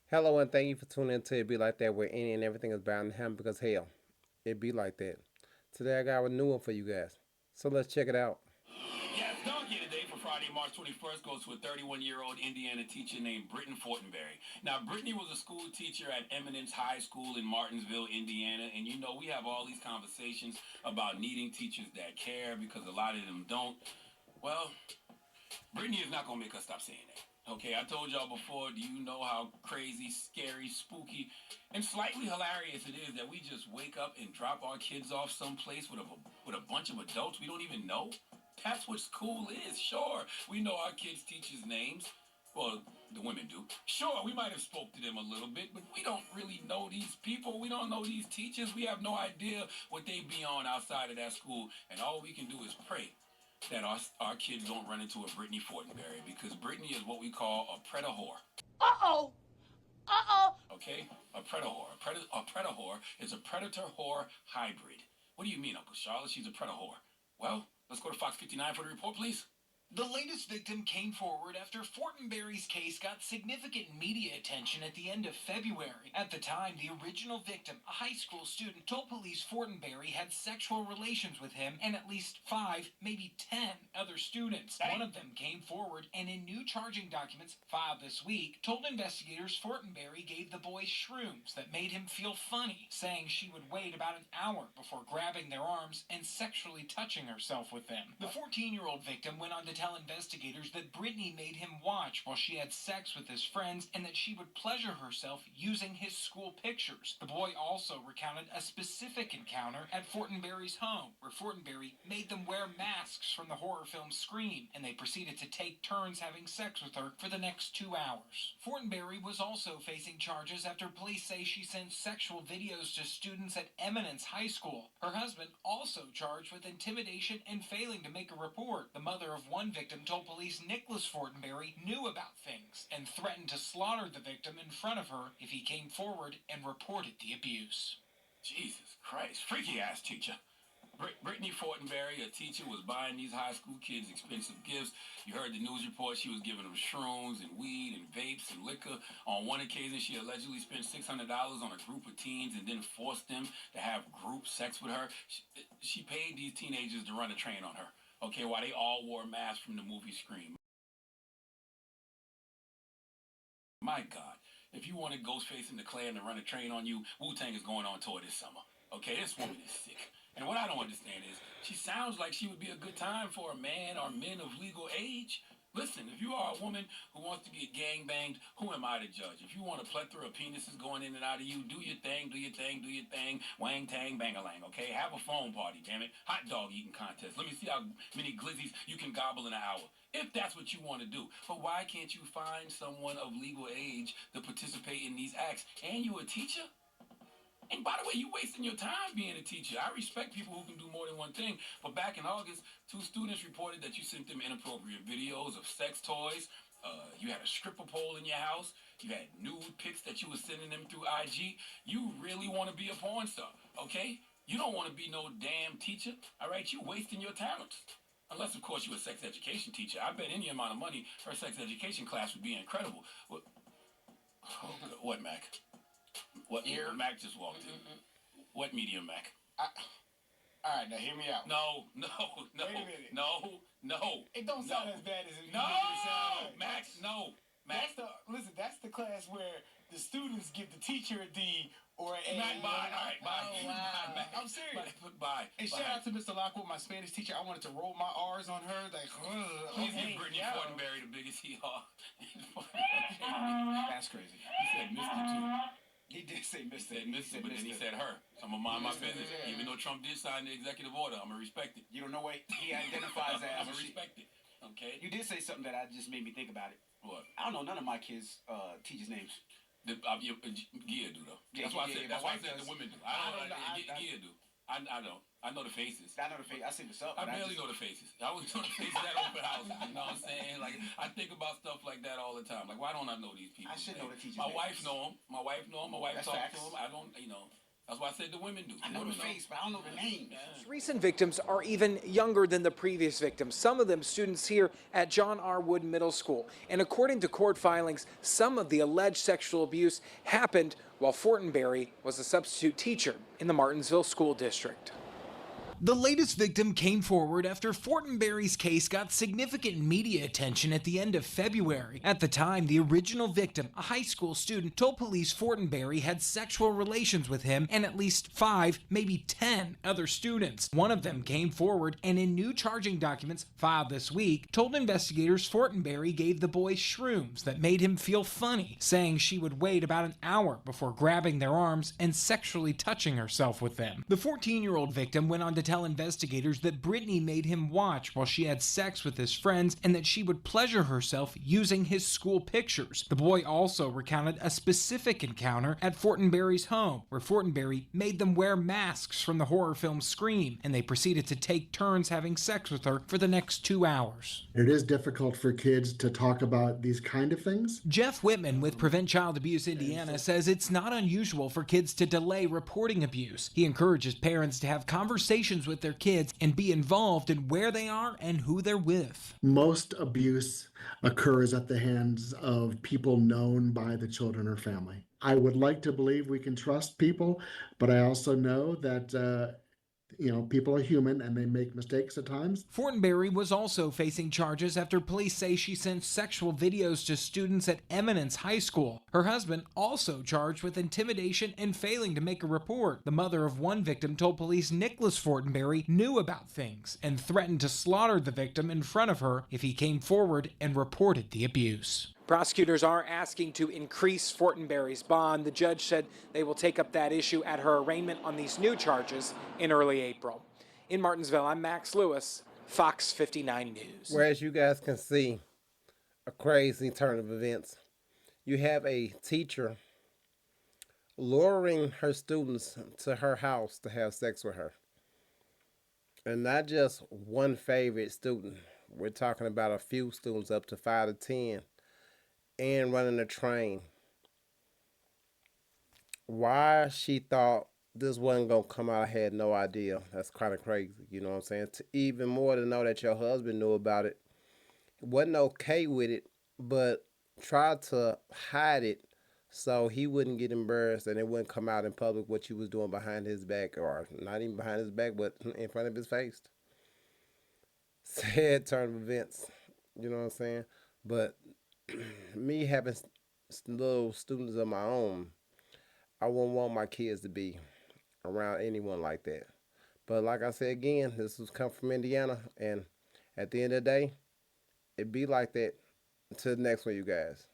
Hello and thank you for tuning in to It Be Like That, where any and everything is bound to happen because hell, it be like that. Today I got a new one for you guys. So let's check it out. Yes, donkey today for Friday, March 21st goes to a 31-year-old Indiana teacher named Brittany Fortinberry. Now, Brittany was a school teacher at Eminence High School in Martinsville, Indiana, and you know we have all these conversations about needing teachers that care because a lot of them don't. Well, Brittany is not going to make us stop saying that. Okay, I told y'all before, do you know how crazy, scary, spooky, and slightly hilarious it is that we just wake up and drop our kids off someplace with a bunch of adults we don't even know? That's what school is. Sure, we know our kids' teachers' names. Well, the women do. Sure, we might have spoke to them a little bit, but we don't really know these people. We don't know these teachers. We have no idea what they be on outside of that school, and all we can do is pray that our kids don't run into a Brittany Fortinberry because Brittany is what we call a predator whore. Uh-oh. Uh-oh. Okay? A predator whore. A predator whore is a predator whore hybrid. What do you mean, Uncle Charlotte? She's a predator whore. Well, let's go to Fox 59 for the report, please. The latest victim came forward after Fortenberry's case got significant media attention at the end of February. At the time, the original victim, a high school student, told police Fortenberry had sexual relations with him and at least 5, maybe 10 other students. One of them came forward and in new charging documents filed this week, told investigators Fortenberry gave the boy shrooms that made him feel funny, saying she would wait about an hour before grabbing their arms and sexually touching herself with them. The 14-year-old victim went on to tell investigators that Brittany made him watch while she had sex with his friends and that she would pleasure herself using his school pictures. The boy also recounted a specific encounter at Fortenberry's home, where Fortenberry made them wear masks from the horror film Scream, and they proceeded to take turns having sex with her for the next 2 hours. Fortenberry was also facing charges after police say she sent sexual videos to students at Eminence High School. Her husband also charged with intimidation and failing to make a report. The mother of one victim told police Nicholas Fortenberry knew about things and threatened to slaughter the victim in front of her if he came forward and reported the abuse. Jesus Christ, freaky ass teacher. Brittany Fortenberry, a teacher, was buying these high school kids expensive gifts. You heard the news report. She was giving them shrooms and weed and vapes and liquor. On one occasion, she allegedly spent $600 on a group of teens and then forced them to have group sex with her. She paid these teenagers to run a train on her. Okay, while they all wore masks from the movie Scream. My God, if you wanted Ghostface and the Clan to run a train on you, Wu-Tang is going on tour this summer. Okay, this woman is sick. And what I don't understand is, she sounds like she would be a good time for a man or men of legal age. Listen, if you are a woman who wants to get gang banged, who am I to judge? If you want a plethora of penises going in and out of you, do your thing, do your thing, do your thing, wang tang, bang a lang, okay? Have a phone party, damn it. Hot dog eating contest. Let me see how many glizzies you can gobble in an hour. If that's what you want to do. But why can't you find someone of legal age to participate in these acts? And you a teacher? And by the way, you wasting your time being a teacher. I respect people who can do more than one thing. But back in August, 2 students reported that you sent them inappropriate videos of sex toys. You had a stripper pole in your house. You had nude pics that you were sending them through IG. You really want to be a porn star, okay? You don't want to be no damn teacher, all right? You wasting your talents. Unless, of course, you're a sex education teacher. I bet any amount of money her sex education class would be incredible. What Mac? What here? Mac just walked in. What medium, Mac? All right, now hear me out. No, no, no, wait a minute. No. It don't sound as bad as it no, sound. Like. Max, no. Max. That's the class where the students give the teacher a D or a A. Mac, bye. All right, bye. Oh, wow. Bye, I'm serious. Bye. And shout out to Mr. Lockwood, my Spanish teacher. I wanted to roll my R's on her. Like, please give Brittany Fortenberry the biggest hee-haw. That's crazy. He said Mr. too. He did say Mr. Mr. But then he said her. So I'm going to mind my business. Yeah. Even though Trump did sign the executive order, I'm going to respect it. You don't know what he identifies as. I'm going to respect it. Okay? You did say something that just made me think about it. What? I don't know none of my kids' teachers' names. Gia do, though. Yeah, that's why I said the women do. I don't know. Gia do. I don't. I know the faces. I know the faces. I see what's up. I barely know the faces. I always know the faces at open houses. You know what I'm saying? Like, I think about stuff like that all the time. Like, why don't I know these people? I should know the teachers. My wife know them. My wife talks to them. I don't, That's why I said the women do. I know the face, but I don't know the name. Yeah. Recent victims are even younger than the previous victims, some of them students here at John R. Wood Middle School. And according to court filings, some of the alleged sexual abuse happened while Fortinberry was a substitute teacher in the Martinsville School District. The latest victim came forward after Fortinberry's case got significant media attention at the end of February. At the time, the original victim, a high school student, told police Fortinberry had sexual relations with him and at least 5, maybe 10 other students. One of them came forward and in new charging documents filed this week, told investigators Fortinberry gave the boy shrooms that made him feel funny, saying she would wait about an hour before grabbing their arms and sexually touching herself with them. The 14-year-old victim went on to tell investigators that Brittany made him watch while she had sex with his friends and that she would pleasure herself using his school pictures. The boy also recounted a specific encounter at Fortinberry's home, where Fortinberry made them wear masks from the horror film Scream, and they proceeded to take turns having sex with her for the next 2 hours. It is difficult for kids to talk about these kind of things. Jeff Whitman with Prevent Child Abuse Indiana says it's not unusual for kids to delay reporting abuse. He encourages parents to have conversations with their kids and be involved in where they are and who they're with. Most abuse occurs at the hands of people known by the children or family. I would like to believe we can trust people, but I also know that people are human and they make mistakes at times. Fortinberry was also facing charges after police say she sent sexual videos to students at Eminence High School. Her husband also charged with intimidation and failing to make a report. The mother of one victim told police Nicholas Fortinberry knew about things and threatened to slaughter the victim in front of her if he came forward and reported the abuse. Prosecutors are asking to increase Fortinberry's bond. The judge said they will take up that issue at her arraignment on these new charges in early April. In Martinsville, I'm Max Lewis, Fox 59 News. Whereas you guys can see a crazy turn of events. You have a teacher luring her students to her house to have sex with her. And not just one favorite student. We're talking about a few students, up to 5 to 10. And running a train. Why she thought this wasn't going to come out, I had no idea. That's kind of crazy, you know what I'm saying? Even more to know that your husband knew about it. Wasn't okay with it, but tried to hide it so he wouldn't get embarrassed and it wouldn't come out in public what you was doing behind his back, or not even behind his back, but in front of his face. Sad turn of events, you know what I'm saying? But me having little students of my own, I wouldn't want my kids to be around anyone like that. But like I said again, this was come from Indiana, and at the end of the day, it be like that. Until the next one, you guys.